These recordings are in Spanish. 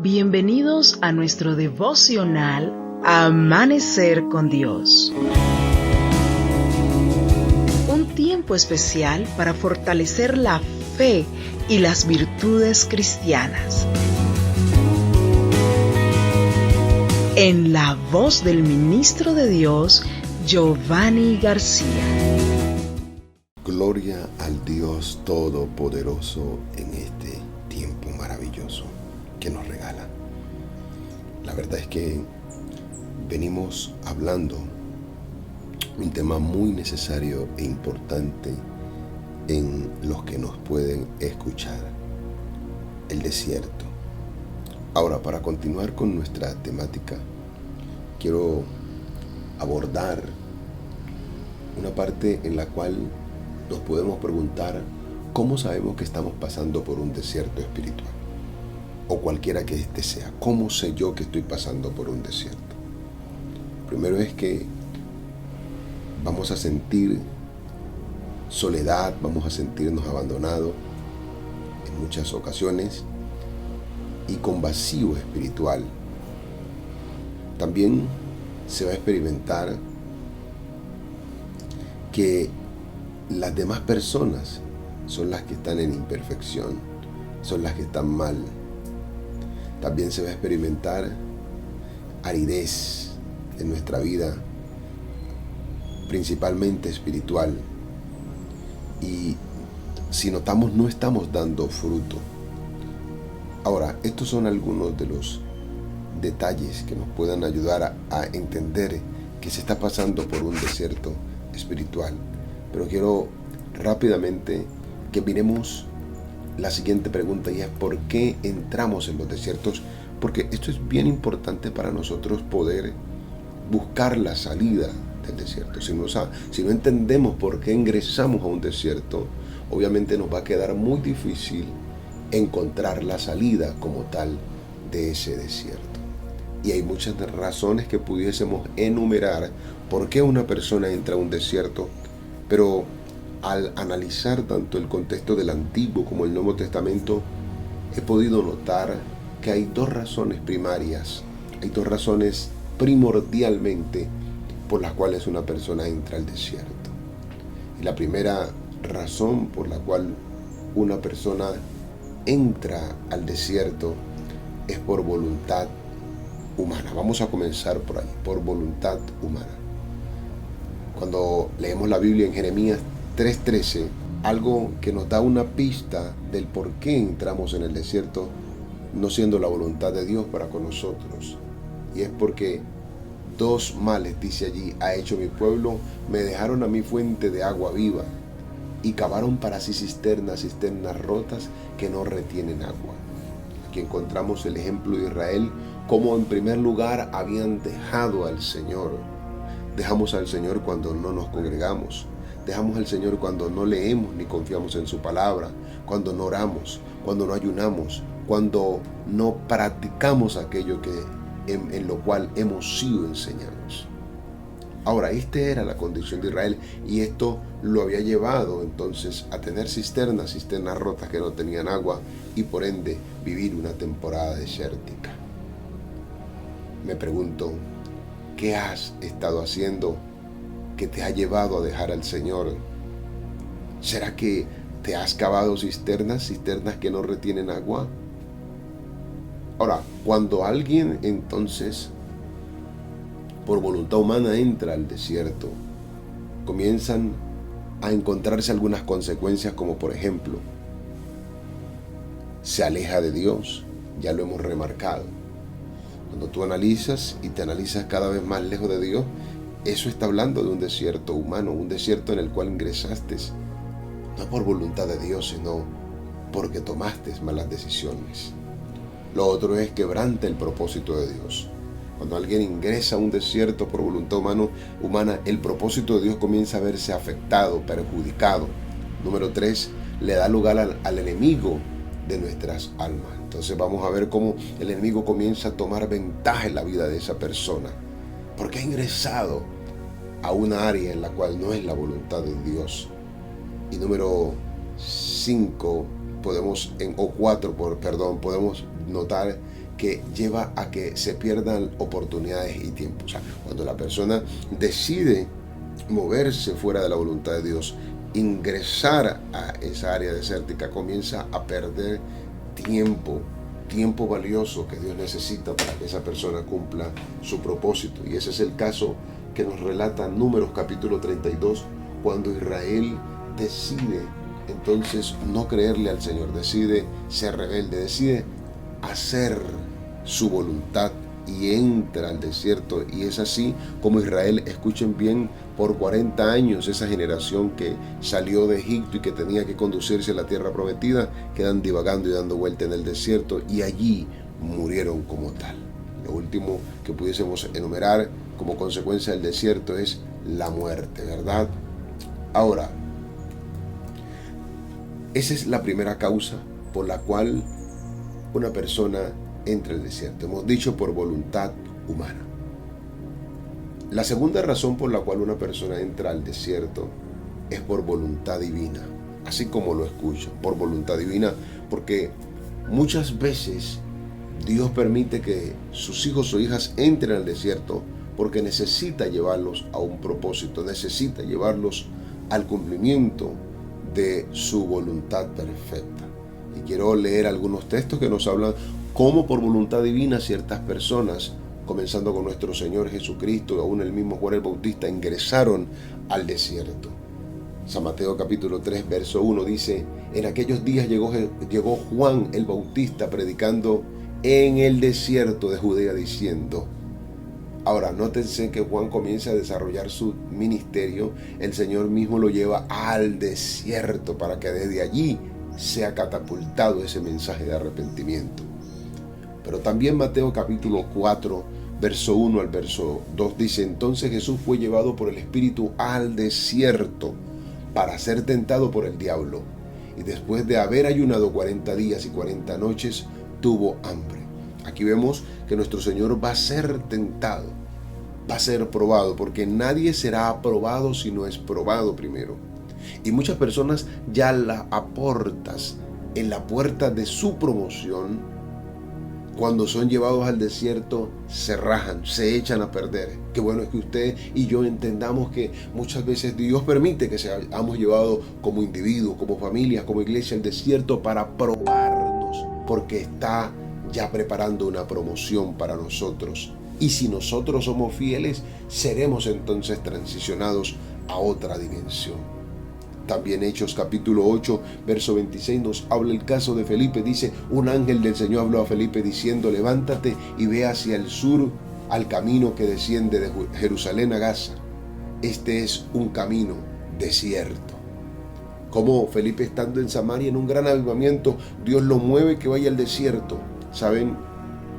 Bienvenidos a nuestro devocional Amanecer con Dios. Un tiempo especial para fortalecer la fe y las virtudes cristianas. En la voz del ministro de Dios, Giovanni García. Gloria al Dios Todopoderoso en este tiempo maravilloso que nos regala. La verdad es que venimos hablando un tema muy necesario e importante en los que nos pueden escuchar: el desierto. Ahora, para continuar con nuestra temática, quiero abordar una parte en la cual nos podemos preguntar cómo sabemos que estamos pasando por un desierto espiritual, o cualquiera que este sea. ¿Cómo sé yo que estoy pasando por un desierto? Primero es que vamos a sentir soledad, vamos a sentirnos abandonados en muchas ocasiones y con vacío espiritual. También se va a experimentar que las demás personas son las que están en imperfección, son las que están mal. También se va a experimentar aridez en nuestra vida, principalmente espiritual. Y si notamos, no estamos dando fruto. Ahora, estos son algunos de los detalles que nos puedan ayudar a entender que se está pasando por un desierto espiritual. Pero quiero rápidamente que miremos la siguiente pregunta, y es: ¿por qué entramos en los desiertos? Porque esto es bien importante para nosotros poder buscar la salida del desierto. Si no entendemos por qué ingresamos a un desierto, obviamente nos va a quedar muy difícil encontrar la salida como tal de ese desierto. Y hay muchas razones que pudiésemos enumerar por qué una persona entra a un desierto, pero al analizar tanto el contexto del Antiguo como el Nuevo Testamento, he podido notar que hay dos razones primarias, hay dos razones primordialmente por las cuales una persona entra al desierto. Y la primera razón por la cual una persona entra al desierto es por voluntad humana. Vamos a comenzar por ahí, por voluntad humana. Cuando leemos la Biblia en Jeremías 3:13, algo que nos da una pista del por qué entramos en el desierto, no siendo la voluntad de Dios para con nosotros. Y es porque dos males, dice allí, ha hecho mi pueblo: me dejaron a mí fuente de agua viva, y cavaron para sí cisternas rotas que no retienen agua. Aquí encontramos el ejemplo de Israel, como en primer lugar habían dejado al Señor. Dejamos al Señor cuando no nos congregamos. Dejamos al Señor cuando no leemos ni confiamos en su palabra, cuando no oramos, cuando no ayunamos, cuando no practicamos aquello en lo cual hemos sido enseñados. Ahora, esta era la condición de Israel, y esto lo había llevado entonces a tener cisternas rotas que no tenían agua, y por ende vivir una temporada desértica. Me pregunto, ¿qué has estado haciendo que te ha llevado a dejar al Señor? ¿Será que te has cavado cisternas que no retienen agua? Ahora, cuando alguien entonces por voluntad humana entra al desierto, comienzan a encontrarse algunas consecuencias, como por ejemplo, se aleja de Dios. Ya lo hemos remarcado. Cuando tú analizas y te analizas cada vez más lejos de Dios, eso está hablando de un desierto humano, un desierto en el cual ingresaste no por voluntad de Dios, sino porque tomaste malas decisiones. Lo otro es quebranta el propósito de Dios. Cuando alguien ingresa a un desierto por voluntad humana, el propósito de Dios comienza a verse afectado, perjudicado. Número 3, le da lugar al enemigo de nuestras almas. Entonces vamos a ver cómo el enemigo comienza a tomar ventaja en la vida de esa persona, porque ha ingresado a una área en la cual no es la voluntad de Dios. Y número 5, podemos notar que lleva a que se pierdan oportunidades y tiempo. O sea, cuando la persona decide moverse fuera de la voluntad de Dios, ingresar a esa área desértica, comienza a perder tiempo valioso que Dios necesita para que esa persona cumpla su propósito. Y ese es el caso que nos relata Números capítulo 32, cuando Israel decide entonces no creerle al Señor, decide ser rebelde, decide hacer su voluntad y entra al desierto. Y es así como Israel, escuchen bien, por 40 años esa generación que salió de Egipto y que tenía que conducirse a la tierra prometida, quedan divagando y dando vuelta en el desierto, y allí murieron como tal. Lo último que pudiésemos enumerar como consecuencia del desierto es la muerte, ¿verdad? Ahora, esa es la primera causa por la cual una persona entra al desierto. Hemos dicho por voluntad humana. La segunda razón por la cual una persona entra al desierto es por voluntad divina, así como lo escuchan, por voluntad divina, porque muchas veces Dios permite que sus hijos o hijas entren al desierto porque necesita llevarlos a un propósito, necesita llevarlos al cumplimiento de su voluntad perfecta. Y quiero leer algunos textos que nos hablan cómo por voluntad divina ciertas personas, comenzando con nuestro Señor Jesucristo y aún el mismo Juan el Bautista, ingresaron al desierto. San Mateo capítulo 3, verso 1 dice: en aquellos días llegó Juan el Bautista predicando en el desierto de Judea diciendo. Ahora, nótense que Juan comienza a desarrollar su ministerio, el Señor mismo lo lleva al desierto para que desde allí sea catapultado ese mensaje de arrepentimiento. Pero también Mateo capítulo 4, verso 1 al verso 2 dice: entonces Jesús fue llevado por el Espíritu al desierto para ser tentado por el diablo. Y después de haber ayunado 40 días y 40 noches, tuvo hambre. Aquí vemos que nuestro Señor va a ser tentado, va a ser probado, porque nadie será aprobado si no es probado primero. Y muchas personas ya la aportas en la puerta de su promoción, cuando son llevados al desierto, se rajan, se echan a perder. Qué bueno es que usted y yo entendamos que muchas veces Dios permite que seamos llevados como individuos, como familias, como iglesia al desierto para probarnos, porque está ya preparando una promoción para nosotros. Y si nosotros somos fieles, seremos entonces transicionados a otra dimensión. También Hechos capítulo 8, verso 26 nos habla el caso de Felipe. Dice: un ángel del Señor habló a Felipe diciendo: levántate y ve hacia el sur al camino que desciende de Jerusalén a Gaza. Este es un camino desierto. Como Felipe, estando en Samaria en un gran avivamiento, Dios lo mueve que vaya al desierto. ¿Saben?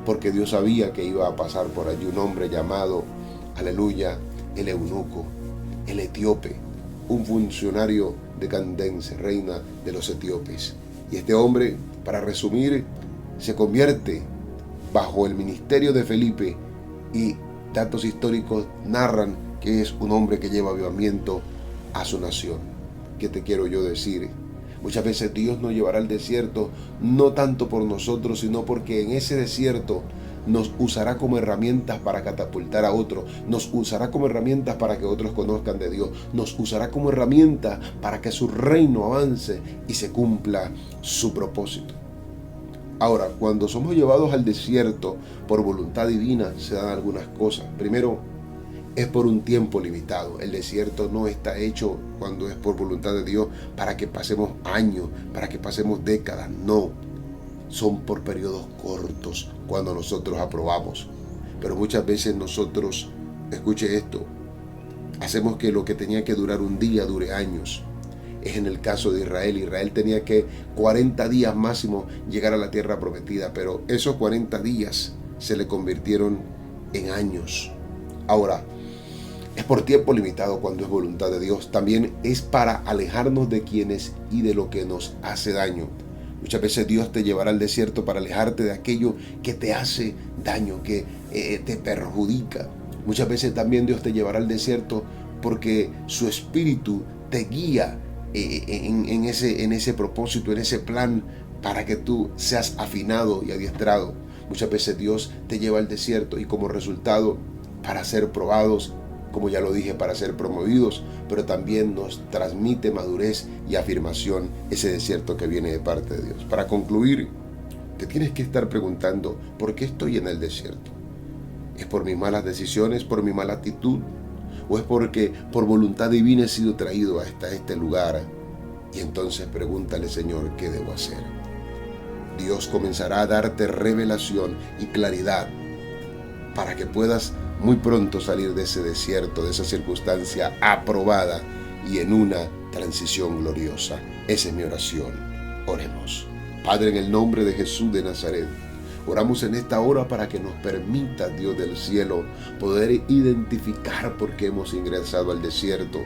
Porque Dios sabía que iba a pasar por allí un hombre llamado, aleluya, el eunuco, el etíope, un funcionario de Candace, reina de los etíopes. Y este hombre, para resumir, se convierte bajo el ministerio de Felipe, y datos históricos narran que es un hombre que lleva avivamiento a su nación. ¿Qué te quiero yo decir? Muchas veces Dios nos llevará al desierto, no tanto por nosotros, sino porque en ese desierto nos usará como herramientas para catapultar a otros, nos usará como herramientas para que otros conozcan de Dios, nos usará como herramienta para que su reino avance y se cumpla su propósito. Ahora, cuando somos llevados al desierto por voluntad divina, se dan algunas cosas. Primero, es por un tiempo limitado. El desierto no está hecho, cuando es por voluntad de Dios, para que pasemos años, para que pasemos décadas. No, son por periodos cortos cuando nosotros aprobamos. Pero muchas veces nosotros, escuche esto, hacemos que lo que tenía que durar un día dure años. Es en el caso de Israel. Israel tenía que 40 días máximo llegar a la tierra prometida, pero esos 40 días se le convirtieron en años. Ahora, es por tiempo limitado cuando es voluntad de Dios. También es para alejarnos de quienes y de lo que nos hace daño. Muchas veces Dios te llevará al desierto para alejarte de aquello que te hace daño, que te perjudica. Muchas veces también Dios te llevará al desierto porque su espíritu te guía en ese propósito, en ese plan, para que tú seas afinado y adiestrado. Muchas veces Dios te lleva al desierto y como resultado para ser probados, como ya lo dije, para ser promovidos, pero también nos transmite madurez y afirmación ese desierto que viene de parte de Dios. Para concluir, te tienes que estar preguntando, ¿por qué estoy en el desierto? ¿Es por mis malas decisiones, por mi mala actitud? ¿O es porque por voluntad divina he sido traído hasta este lugar? Y entonces pregúntale, Señor, ¿qué debo hacer? Dios comenzará a darte revelación y claridad para que puedas muy pronto salir de ese desierto, de esa circunstancia aprobada y en una transición gloriosa. Esa es mi oración. Oremos. Padre, en el nombre de Jesús de Nazaret, oramos en esta hora para que nos permita, Dios del cielo, poder identificar por qué hemos ingresado al desierto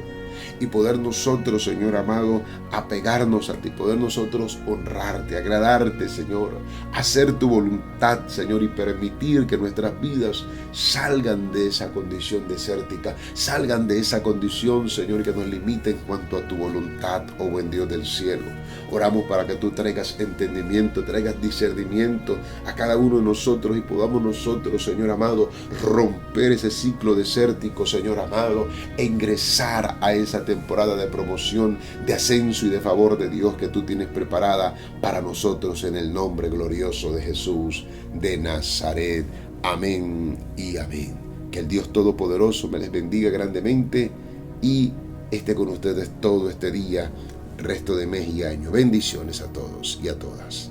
y poder nosotros, Señor amado, apegarnos a ti, poder nosotros honrarte, agradarte, Señor, hacer tu voluntad, Señor, y permitir que nuestras vidas salgan de esa condición desértica, salgan de esa condición, Señor, que nos limite en cuanto a tu voluntad, oh buen Dios del cielo. Oramos para que tú traigas entendimiento, traigas discernimiento a cada uno de nosotros y podamos nosotros, Señor amado, romper ese ciclo desértico, Señor amado, e ingresar a esa temporada de promoción, de ascenso y de favor de Dios que tú tienes preparada para nosotros en el nombre glorioso de Jesús de Nazaret. Amén y amén. Que el Dios Todopoderoso me les bendiga grandemente y esté con ustedes todo este día, resto de mes y año. Bendiciones a todos y a todas.